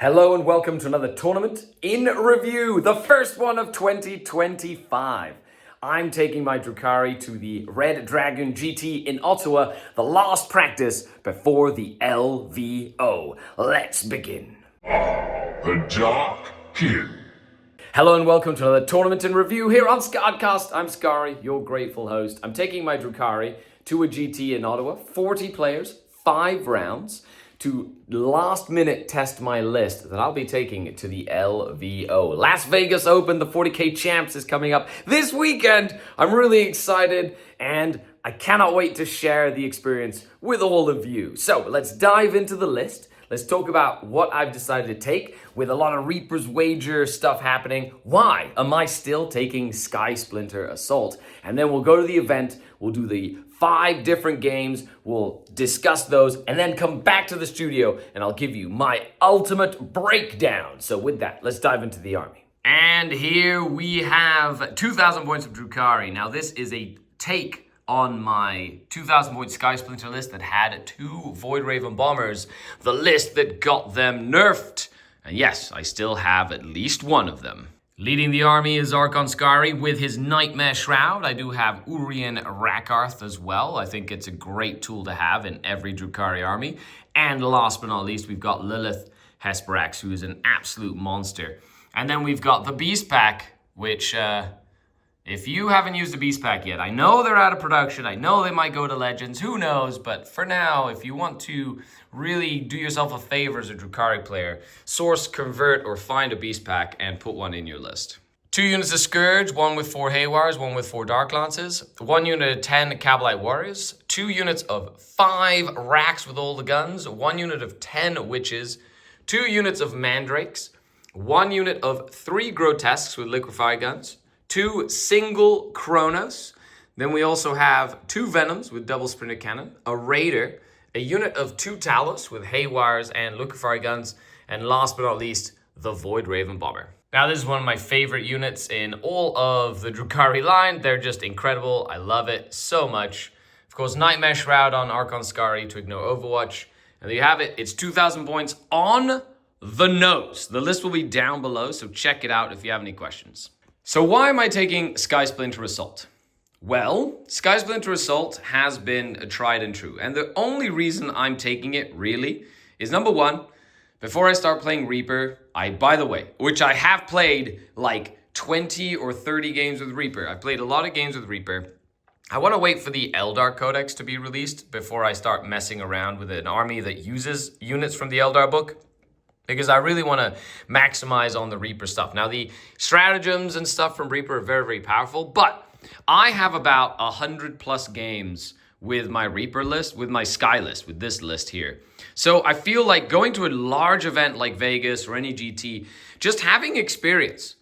Hello and welcome to another tournament in review, the first one of 2025. I'm taking my Drukhari to the Red Dragon GT in Ottawa, the last practice before the LVO. Let's begin. The Dark King. Hello and welcome to another tournament in review here on Skaredcast. I'm Skari, your grateful host. I'm taking my Drukhari to a GT in Ottawa, 40 players, 5 rounds, to last minute test my list that I'll be taking to the LVO. Las Vegas Open, the 40k champs, is coming up this weekend. I'm really excited and I cannot wait to share the experience with all of you. So let's dive into the list. Let's talk about what I've decided to take with a lot of Reaper's Wager stuff happening. Why am I still taking Skysplinter Assault? And then we'll go to the event. We'll do the 5 different games. We'll discuss those and then come back to the studio and I'll give you my ultimate breakdown. So with that, let's dive into the army. And here we have 2,000 points of Drukhari. Now this is a take on my 2,000 point Skysplinter list that had 2 Void Raven bombers, the list that got them nerfed. And yes, I still have at least one of them. Leading the army is Skari with his Nightmare Shroud. I do have Urien Rakarth as well. I think it's a great tool to have in every Drukhari army. And last but not least, we've got Lilith Hesperax, who is an absolute monster. And then we've got the Beast Pack, which if you haven't used the Beast Pack yet, I know they're out of production. I know they might go to Legends. Who knows? But for now, if you want to really do yourself a favor as a Drukhari player, source, convert, or find a Beast Pack and put one in your list. 2 units of Scourge, 1 with 4 Haywires, 1 with 4 Dark Lances, 1 unit of 10 Kabalite Warriors, 2 units of 5 Racks with all the guns, 1 unit of 10 Witches, 2 units of Mandrakes, 1 unit of 3 Grotesques with Liquefy guns, 2 single Chronos. Then we also have 2 Venoms with double sprinter cannon, a Raider, a unit of 2 Talos with Haywires and Liquefy guns, and last but not least, the Void Raven Bomber. Now this is one of my favorite units in all of the Drukhari line. They're just incredible. I love it so much. Of course, Nightmare Shroud on Skari to ignore Overwatch. And there you have it. It's 2,000 points on the nose. The list will be down below, so check it out if you have any questions. So why am I taking Skysplinter Assault? Well, Skysplinter Assault has been tried and true. And the only reason I'm taking it, really, is number 1, before I start playing Reaper, by the way, which I have played like 20 or 30 games with Reaper. I've played a lot of games with Reaper. I want to wait for the Eldar Codex to be released before I start messing around with an army that uses units from the Eldar book, because I really want to maximize on the Reaper stuff. Now, the stratagems and stuff from Reaper are very, very powerful, but I have about 100 plus games with my Reaper list, with my Sky list, with this list here. So I feel like going to a large event like Vegas or any GT, just having experience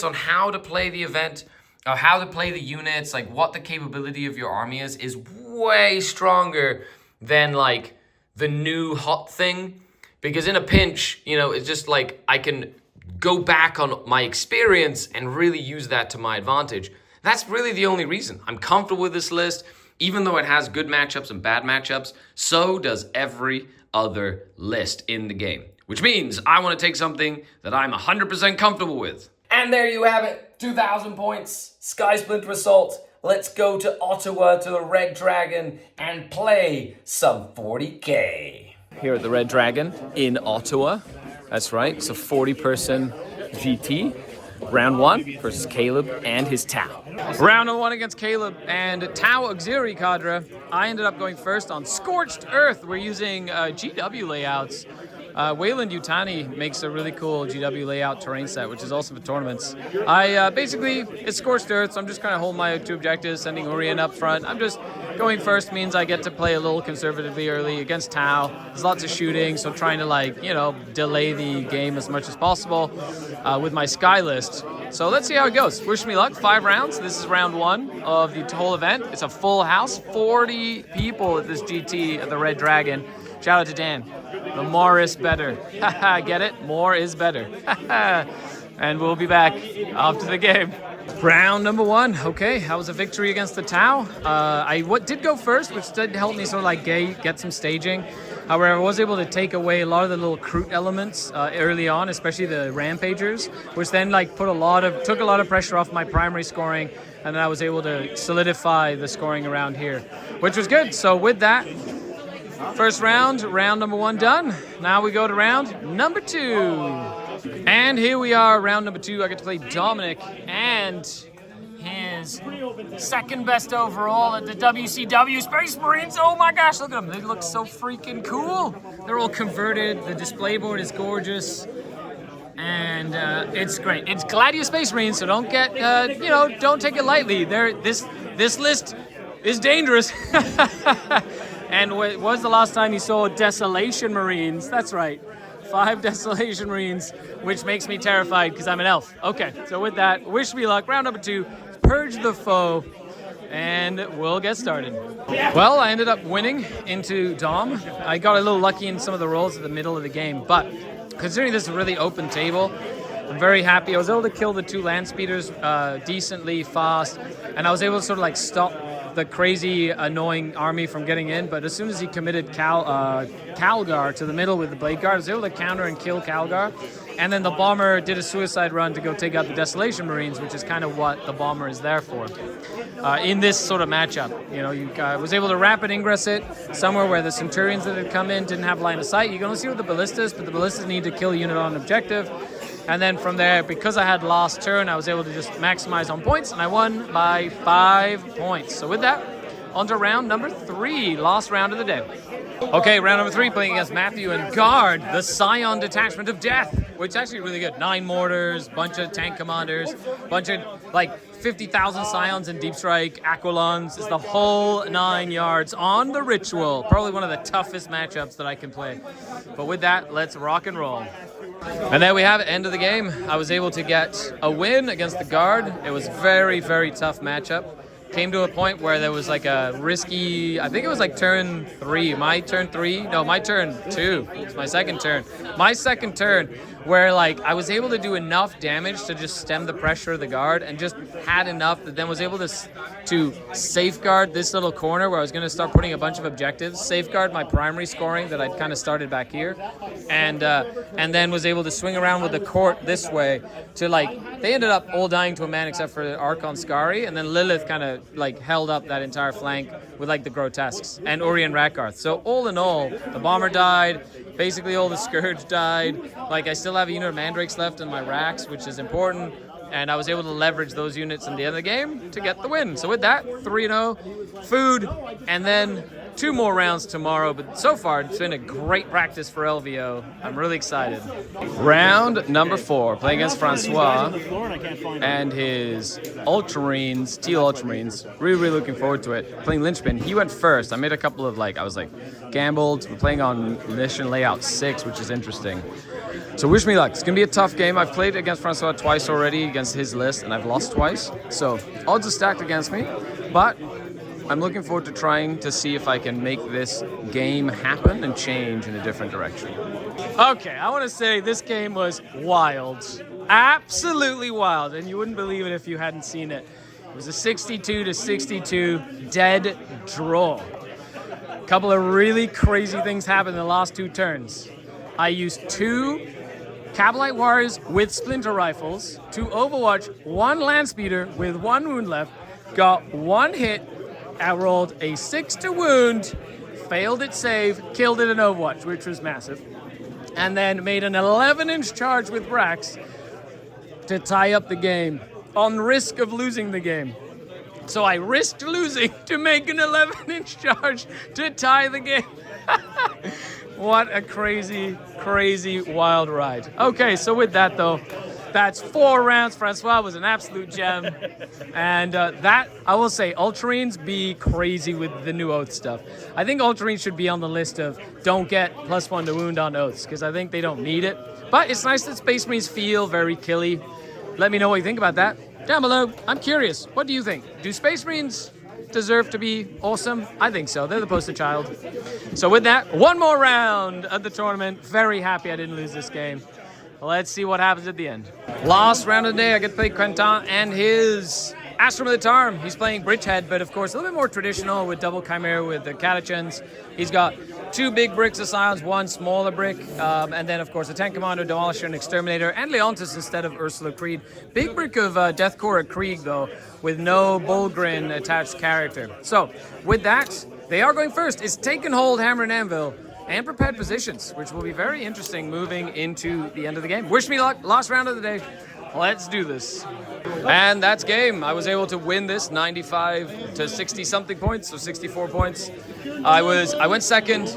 on how to play the event, or how to play the units, like what the capability of your army is way stronger than like the new hot thing. Because in a pinch, it's just like I can go back on my experience and really use that to my advantage. That's really the only reason. I'm comfortable with this list, even though it has good matchups and bad matchups. So does every other list in the game, which means I want to take something that I'm 100% comfortable with. And there you have it, 2,000 points, Skysplinter Assault. Let's go to Ottawa to the Red Dragon and play some 40k. Here at the Red Dragon in Ottawa. That's right, it's a 40-person GT. Round 1 versus Caleb and his Tau. Round 1 against Caleb and Tau Auxiliary Cadre. I ended up going first on Scorched Earth. We're using GW layouts. Wayland Yutani makes a really cool GW layout terrain set, which is also for tournaments. Basically, it's Scorched Earth, so I'm just kind of holding my 2 objectives, sending Urien up front. I'm just going first means I get to play a little conservatively early against Tau. There's lots of shooting, so trying to delay the game as much as possible with my Sky list. So let's see how it goes. Wish me luck. 5 rounds. This is round 1 of the whole event. It's a full house. 40 people at this GT at the Red Dragon. Shout out to Dan. The more is better. Get it? More is better. And we'll be back after the game. Round number 1. Okay, that was a victory against the Tau. I did go first, which did help me sort of like get some staging. However, I was able to take away a lot of the little crude elements early on, especially the rampagers, which then like took a lot of pressure off my primary scoring, and then I was able to solidify the scoring around here, which was good. So with that, first round number 1 done. Now we go to round number 2. And here we are, round number 2. I get to play Dominic and his second best overall at the WCW Space Marines. Oh my gosh, look at them. They look so freaking cool. They're all converted. The display board is gorgeous. And it's great. It's Gladius Space Marines, so don't get, don't take it lightly. This list is dangerous. And when was the last time you saw Desolation Marines? That's right. 5 Desolation Marines, which makes me terrified because I'm an elf. Okay, so with that, wish me luck. Round number 2, Purge the Foe, and we'll get started. Well, I ended up winning into Dom. I got a little lucky in some of the rolls at the middle of the game, but considering this is a really open table, I'm very happy. I was able to kill the 2 land speeders decently fast, and I was able to sort of like stop the crazy annoying army from getting in, but as soon as he committed Calgar to the middle with the Blade Guard, I was able to counter and kill Calgar, and then the bomber did a suicide run to go take out the Desolation Marines, which is kind of what the bomber is there for. In this sort of matchup, you was able to rapid ingress it somewhere where the Centurions that had come in didn't have line of sight. You can only see with the Ballistas, but the Ballistas need to kill a unit on objective. And then from there, because I had last turn, I was able to just maximize on points, and I won by 5 points. So with that, on to round number 3, last round of the day. Okay, round number 3, playing against Matthew and Guard, the Scion Detachment of Death, which is actually really good. 9 mortars, bunch of tank commanders, bunch of like 50,000 Scions in Deep Strike, Aquilons. It's the whole 9 yards on the Ritual. Probably one of the toughest matchups that I can play. But with that, let's rock and roll. And there we have it, end of the game. I was able to get a win against the Guard. It was very, very tough matchup. Came to a point where there was like a risky, I think it was like turn 3. My turn 3? No, my turn 2. It's my second turn. My second turn where like I was able to do enough damage to just stem the pressure of the Guard, and just had enough that then was able to safeguard this little corner where I was going to start putting a bunch of objectives, safeguard my primary scoring that I'd kind of started back here, and then was able to swing around with the court this way to like, they ended up all dying to a man except for Archon Skari, and then Lilith kind of like held up that entire flank with like the Grotesques and Orion Ratgarth. So all in all, the bomber died, basically all the Scourge died, like I still have a unit of Mandrakes left in my racks, which is important, and I was able to leverage those units in the end of the game to get the win. So with that, 3-0, food, and then 2 more rounds tomorrow, but so far it's been a great practice for LVO. I'm really excited. Round number 4, playing against Francois and his Ultramarines, Teal Ultramarines. Really looking forward to it. Playing Lynchpin. He went first. I made a couple of I was gambled. We're playing on mission layout 6, which is interesting. So wish me luck. It's going to be a tough game. I've played against Francois twice already against his list, and I've lost twice. So odds are stacked against me, but I'm looking forward to trying to see if I can make this game happen and change in a different direction. Okay, I want to say this game was wild. Absolutely wild, and you wouldn't believe it if you hadn't seen it. It was a 62-62 dead draw. A couple of really crazy things happened in the last 2 turns. I used 2 Cavalite Warriors with Splinter Rifles to overwatch 1 Landspeeder with 1 wound left, got 1 hit, I rolled a 6 to wound, failed its save, killed it in Overwatch, which was massive, and then made an 11-inch charge with Brax to tie up the game on risk of losing the game. So I risked losing to make an 11-inch charge to tie the game. What a crazy, crazy wild ride. Okay, so with that though, that's 4 rounds. Francois was an absolute gem. And that, I will say, Ultramarines be crazy with the new Oath stuff. I think Ultramarines should be on the list of don't get +1 to wound on Oaths, because I think they don't need it. But it's nice that Space Marines feel very killy. Let me know what you think about that down below. I'm curious. What do you think? Do Space Marines deserve to be awesome? I think so. They're the poster child. So with that, 1 more round of the tournament. Very happy I didn't lose this game. Let's see what happens at the end. Last round of the day, I get to play Quentin and his Astra Militarum, he's playing Bridgehead, but of course a little bit more traditional with double Chimera with the Catechins. He's got 2 big bricks of Scions, 1 smaller brick, and then of course a Tank Commander, Demolisher, and Exterminator, and Leontis instead of Ursula Creed. Big brick of Deathcore Krieg though, with no Bullgrin attached character. So with that, they are going first. It's Take and Hold, Hammer and Anvil, and Prepared Positions, which will be very interesting moving into the end of the game. Wish me luck, last round of the day. Let's do this. And that's game. I was able to win this 95 to 60 something points, so 64 points. I went second.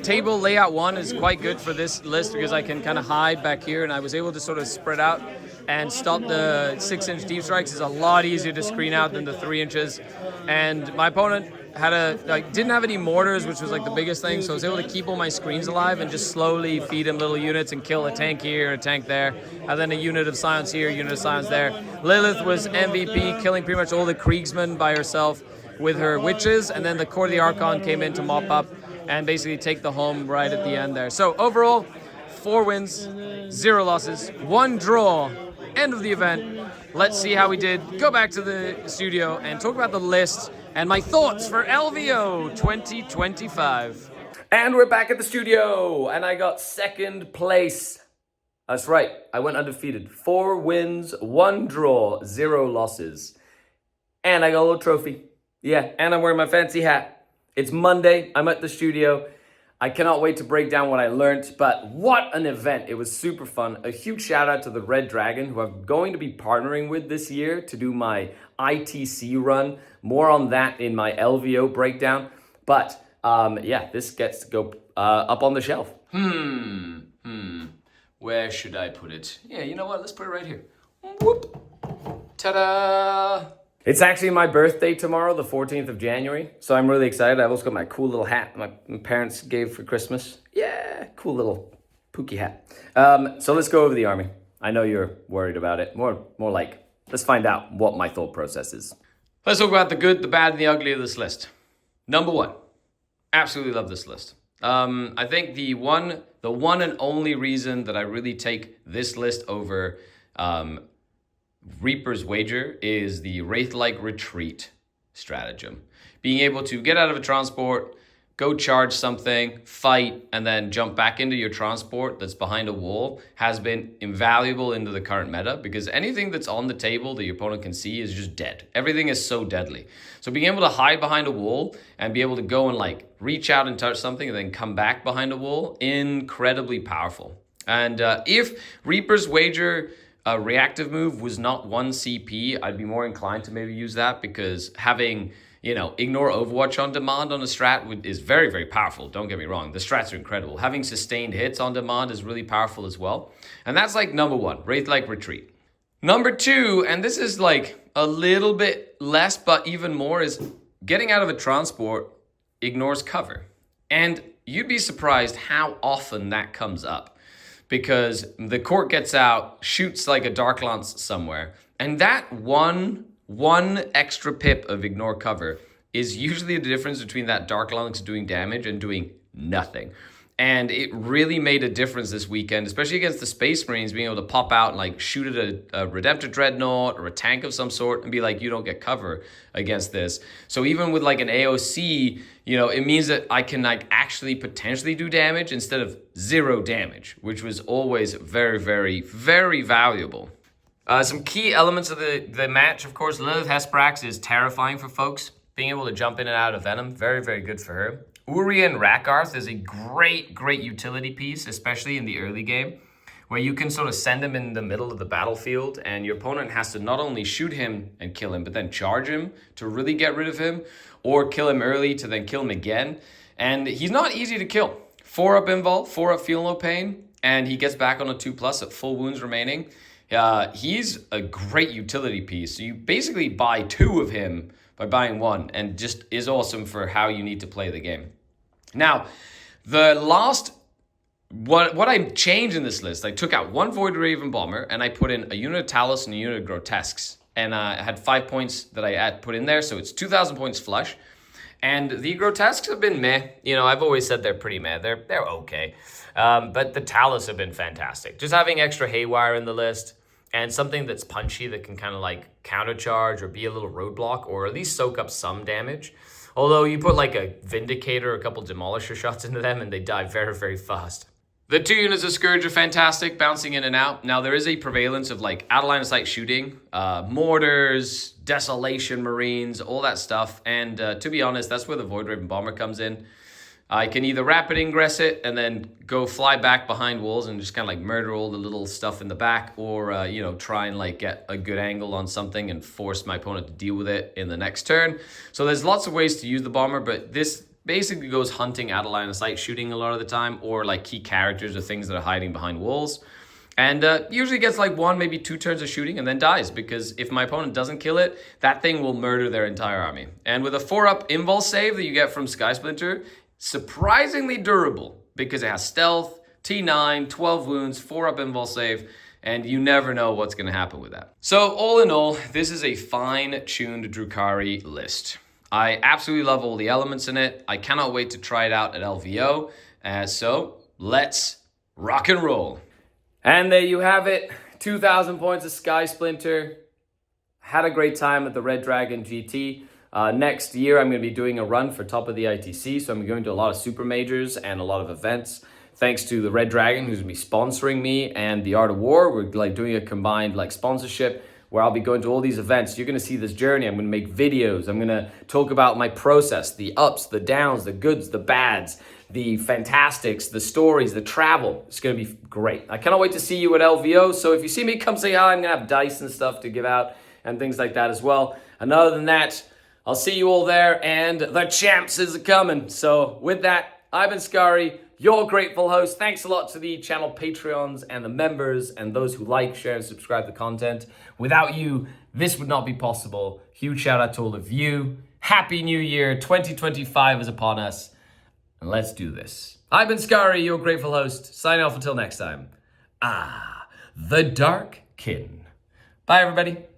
Table layout 1 is quite good for this list because I can kind of hide back here, and I was able to sort of spread out and stop the 6-inch deep strikes. Is a lot easier to screen out than the 3 inches. And my opponent didn't have any mortars, which was like the biggest thing, so I was able to keep all my screens alive and just slowly feed him little units and kill a tank here, a tank there, and then a unit of Scions here, a unit of Scions there. Lilith was MVP, killing pretty much all the Kriegsmen by herself with her witches, and then the Court of the Archon came in to mop up and basically take the home right at the end there. So overall, 4 wins, 0 losses, 1 draw, end of the event. Let's see how we did. Go back to the studio and talk about the list and my thoughts for LVO 2025. And we're back at the studio, and I got 2nd place. That's right, I went undefeated. 4 wins, 1 draw, 0 losses. And I got a little trophy. Yeah, and I'm wearing my fancy hat. It's Monday, I'm at the studio. I cannot wait to break down what I learned, but what an event. It was super fun. A huge shout out to the Red Dragon, who I'm going to be partnering with this year to do my ITC run. More on that in my LVO breakdown. But yeah, this gets to go up on the shelf. Where should I put it? Yeah, you know what? Let's put it right here. Whoop. Ta-da! It's actually my birthday tomorrow, the 14th of January. So I'm really excited. I've also got my cool little hat my parents gave for Christmas. Yeah, cool little pookie hat. So let's go over the army. I know you're worried about it. More like, let's find out what my thought process is. Let's talk about the good, the bad, and the ugly of this list. Number 1, absolutely love this list. I think the one and only reason that I really take this list over Reaper's Wager is the Wraith-like Retreat stratagem. Being able to get out of a transport, go charge something, fight, and then jump back into your transport that's behind a wall has been invaluable into the current meta, because anything that's on the table that your opponent can see is just dead. Everything is so deadly. So being able to hide behind a wall and be able to go and like reach out and touch something and then come back behind a wall, incredibly powerful. And if Reaper's Wager reactive move was not 1 CP, I'd be more inclined to maybe use that, because having, ignore Overwatch on demand on a strat is very, very powerful. Don't get me wrong. The strats are incredible. Having sustained hits on demand is really powerful as well. And that's like number 1, Wraith-like Retreat. Number 2, and this is like a little bit less, but even more, is getting out of a transport ignores cover. And you'd be surprised how often that comes up. Because the court gets out, shoots like a Dark Lance somewhere, and that one extra pip of ignore cover is usually the difference between that Dark Lance doing damage and doing nothing. And it really made a difference this weekend, especially against the Space Marines, being able to pop out and like shoot at a Redemptor Dreadnought or a tank of some sort and be like, you don't get cover against this. So even with like an AOC, it means that I can like actually potentially do damage instead of 0 damage, which was always very, very, very valuable. Some key elements of the match, of course, Lilith Hesprax is terrifying for folks. Being able to jump in and out of Venom, very, very good for her. Urian Rakarth is a great, great utility piece, especially in the early game, where you can sort of send him in the middle of the battlefield and your opponent has to not only shoot him and kill him, but then charge him to really get rid of him, or kill him early to then kill him again. And he's not easy to kill. 4 up invul, 4 up feel no pain, and he gets back on a 2+ at full wounds remaining. He's a great utility piece. So you basically buy 2 of him by buying 1, and just is awesome for how you need to play the game. Now, the last, what I changed in this list, I took out 1 Void Raven Bomber, and I put in a unit of Talus and a unit of Grotesques. And I had 5 points that I put in there, so it's 2,000 points flush. And the Grotesques have been meh. I've always said they're pretty meh. They're okay. But the Talus have been fantastic. Just having extra Haywire in the list, and something that's punchy that can kind of like countercharge or be a little roadblock, or at least soak up some damage. Although you put like a Vindicator, a couple Demolisher shots into them, and they die very, very fast. The 2 units of Scourge are fantastic, bouncing in and out. Now, there is a prevalence of like out of line of sight shooting, mortars, Desolation Marines, all that stuff. And to be honest, that's where the Void Raven Bomber comes in. I can either rapid ingress it and then go fly back behind walls and just kind of like murder all the little stuff in the back, or, you know, try and like get a good angle on something and force my opponent to deal with it in the next turn. So there's lots of ways to use the bomber, but this basically goes hunting out of line of sight shooting a lot of the time, or like key characters or things that are hiding behind walls. And usually gets like 1, maybe 2 turns of shooting and then dies, because if my opponent doesn't kill it, that thing will murder their entire army. And with a 4-up invul save that you get from Skysplinter, surprisingly durable, because it has stealth, T9, 12 wounds, 4-up invul save, and you never know what's going to happen with that. So all in all, this is a fine-tuned Drukhari list. I absolutely love all the elements in it. I cannot wait to try it out at LVO. So let's rock and roll. And there you have it. 2,000 points of Skysplinter. Had a great time at the Red Dragon GT. Next year, I'm going to be doing a run for top of the ITC. So I'm going to a lot of super majors and a lot of events. Thanks to the Red Dragon, who's going to be sponsoring me, and the Art of War. We're like doing a combined like sponsorship, where I'll be going to all these events. You're going to see this journey. I'm going to make videos. I'm going to talk about my process, the ups, the downs, the goods, the bads, the fantastics, the stories, the travel. It's going to be great. I cannot wait to see you at LVO. So if you see me, come say hi. I'm going to have dice and stuff to give out and things like that as well. And other than that, I'll see you all there, and the champs is coming. So with that, I've been Skari, your grateful host. Thanks a lot to the channel Patreons and the members and those who like, share, and subscribe to the content. Without you, this would not be possible. Huge shout out to all of you. Happy New Year. 2025 is upon us. And let's do this. I've been Skari, your grateful host. Signing off until next time. The Dark Kin. Bye, everybody.